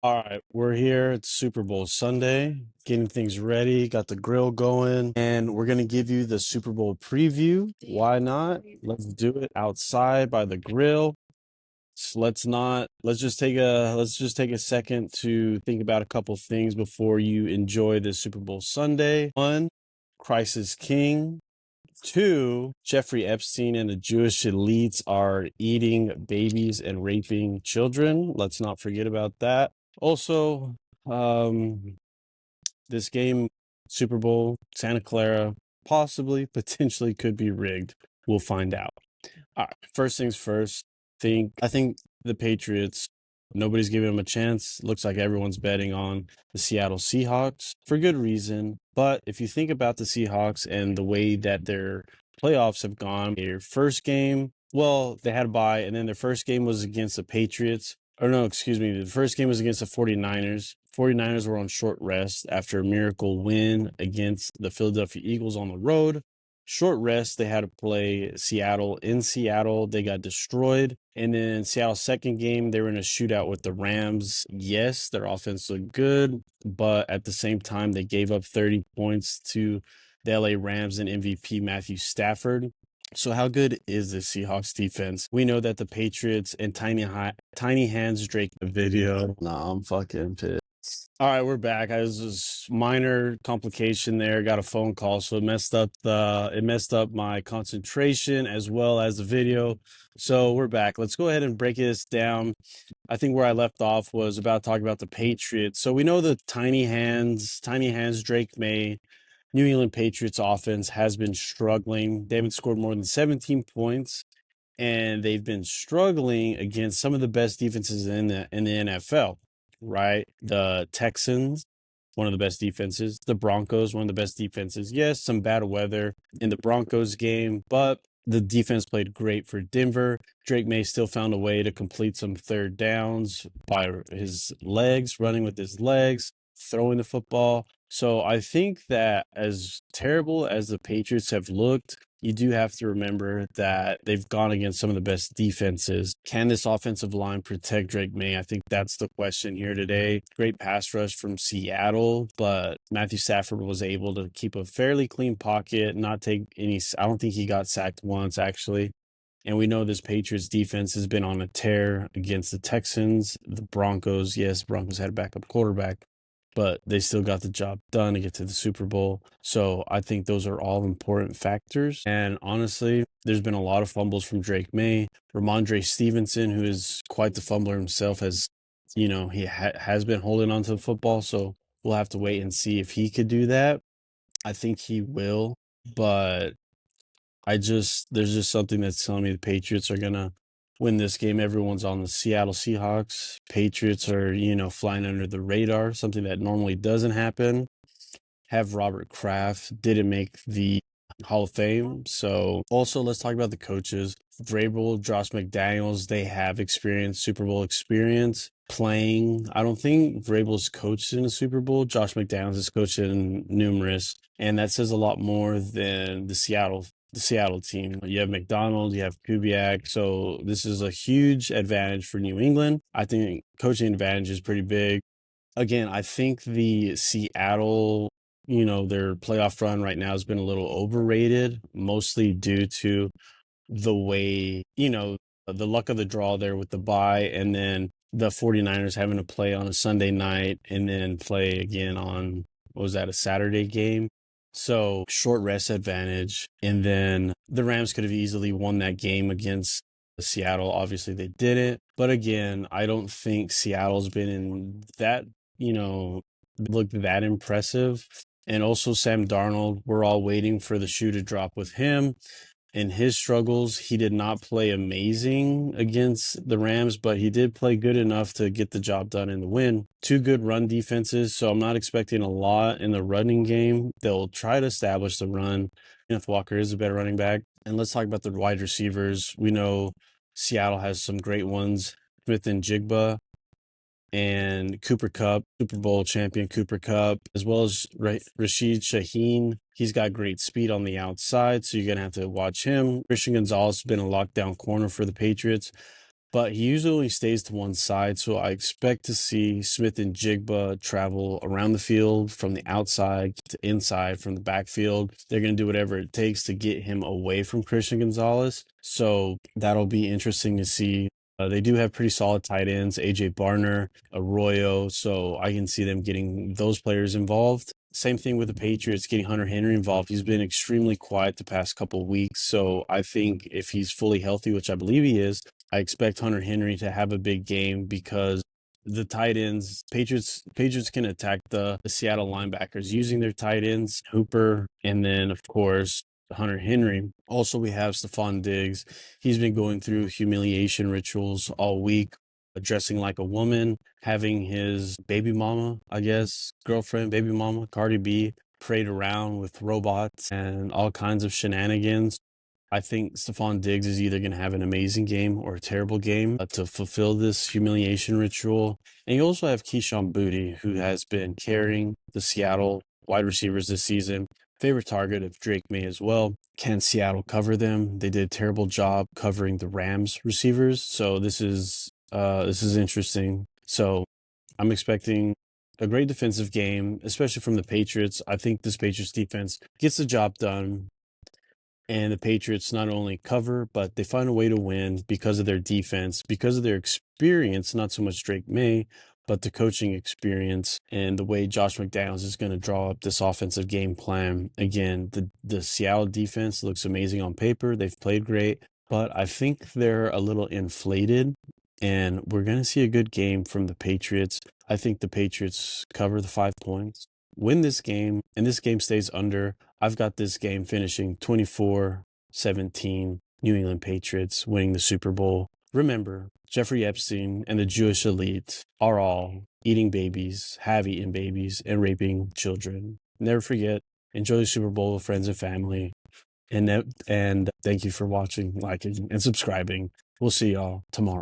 All right, we're here. It's Super Bowl Sunday, getting things ready, got the grill going, and we're going to give you the Super Bowl preview. Why not? Let's do it outside by the grill. Let's just take a second to think about a couple things before you enjoy the Super Bowl Sunday. One, Christ is King. Two, Jeffrey Epstein and the Jewish elites are eating babies and raping children. Let's not forget about that. Also, um, this game, Super Bowl, Santa Clara, possibly, potentially could be rigged. We'll find out. All right, first things first. I think the Patriots, nobody's giving them a chance. Looks like everyone's betting on the Seattle Seahawks for good reason. But if you think about the Seahawks and the way that their playoffs have gone, their first game, well, they had a bye, and then their first game was against the Patriots. Or no, excuse me, the first game was against the 49ers. 49ers were on short rest after a miracle win against the Philadelphia Eagles on the road. Short rest, they had to play Seattle in Seattle. They got destroyed. And then Seattle's second game, they were in a shootout with the Rams. Yes, their offense looked good, but at the same time, they gave up 30 points to the LA Rams and MVP Matthew Stafford. So how good is the Seahawks defense? We know that the Patriots and Tiny Hands Drake video. Nah, I'm fucking pissed. All right, we're back. I was just minor complication there. Got a phone call, so it messed up my concentration as well as the video. So we're back. Let's go ahead and break this down. I think where I left off was about talking about the Patriots. So we know the Tiny Hands, Drake May, New England Patriots offense has been struggling. They haven't scored more than 17 points, and they've been struggling against some of the best defenses in the NFL. Right, the Texans, one of the best defenses. The Broncos, one of the best defenses. Yes, some bad weather in the Broncos game, but the defense played great for Denver. Drake May still found a way to complete some third downs by his legs, running with his legs, throwing the football. So I think that as terrible as the Patriots have looked, you do have to remember that they've gone against some of the best defenses. Can this offensive line protect Drake May? I think that's the question here today. Great pass rush from Seattle, but Matthew Stafford was able to keep a fairly clean pocket, not take any. I don't think he got sacked once, actually. And we know this Patriots defense has been on a tear against the Texans, the Broncos. Yes, Broncos had a backup quarterback, but they still got the job done to get to the Super Bowl. So I think those are all important factors. And honestly, there's been a lot of fumbles from Drake May. Ramondre Stevenson, who is quite the fumbler himself, he has been holding on to the football. So we'll have to wait and see if he could do that. I think he will, but there's just something that's telling me the Patriots are going to win this game. Everyone's on the Seattle Seahawks. Patriots are, flying under the radar, something that normally doesn't happen. Have Robert Kraft didn't make the Hall of Fame. So also let's talk about the coaches. Vrabel, Josh McDaniels, they have experience, Super Bowl experience playing. I don't think Vrabel's coached in a Super Bowl. Josh McDaniels has coached in numerous, and that says a lot more than the Seattle team. You have McDonald, you have Kubiak. So this is a huge advantage for New England. I think coaching advantage is pretty big. Again, I think the Seattle, their playoff run right now has been a little overrated, mostly due to the way, the luck of the draw there with the bye, and then the 49ers having to play on a Sunday night and then play again on, what was that, a Saturday game? So short rest advantage. And then the Rams could have easily won that game against Seattle. Obviously they didn't. But again, I don't think Seattle's been in that, looked that impressive. And also Sam Darnold, we're all waiting for the shoe to drop with him. In his struggles, he did not play amazing against the Rams, but he did play good enough to get the job done in the win. Two good run defenses, so I'm not expecting a lot in the running game. They'll try to establish the run. Kenneth Walker is a better running back. And let's talk about the wide receivers. We know Seattle has some great ones, Smith and Jigba and Cooper Kupp, Super Bowl champion Cooper Kupp, as well as Rashid Shaheen. He's got great speed on the outside, so you're going to have to watch him. Christian Gonzalez has been a lockdown corner for the Patriots. but he usually only stays to one side. So I expect to see Smith and Jigba travel around the field from the outside to inside from the backfield. They're going to do whatever it takes to get him away from Christian Gonzalez. So that'll be interesting to see. They do have pretty solid tight ends, AJ Barner, Arroyo. So I can see them getting those players involved. Same thing with the Patriots, getting Hunter Henry involved. He's been extremely quiet the past couple of weeks. So I think if he's fully healthy, which I believe he is, I expect Hunter Henry to have a big game because the tight ends, Patriots can attack the Seattle linebackers using their tight ends, Hooper, and then of course Hunter Henry. Also, we have Stephon Diggs. He's been going through humiliation rituals all week, dressing like a woman, having his baby mama, I guess, girlfriend, baby mama, Cardi B, parade around with robots and all kinds of shenanigans. I think Stephon Diggs is either going to have an amazing game or a terrible game to fulfill this humiliation ritual. And you also have Keyshawn Boutte, who has been carrying the Seattle wide receivers this season. Favorite target of Drake May as well. Can Seattle cover them? They did a terrible job covering the Rams receivers. So this is interesting. So I'm expecting a great defensive game, especially from the Patriots. I think this Patriots defense gets the job done. And the Patriots not only cover, but they find a way to win because of their defense, because of their experience, not so much Drake May, but the coaching experience and the way Josh McDaniels is going to draw up this offensive game plan. Again, the Seattle defense looks amazing on paper. They've played great, but I think they're a little inflated, and we're going to see a good game from the Patriots. I think the Patriots cover the 5 points, win this game, and this game stays under. I've got this game finishing 24-17, New England Patriots winning the Super Bowl. Remember, Jeffrey Epstein and the Jewish elite are all eating babies, have eaten babies, and raping children. Never forget, enjoy the Super Bowl with friends and family. And thank you for watching, liking, and subscribing. We'll see y'all tomorrow.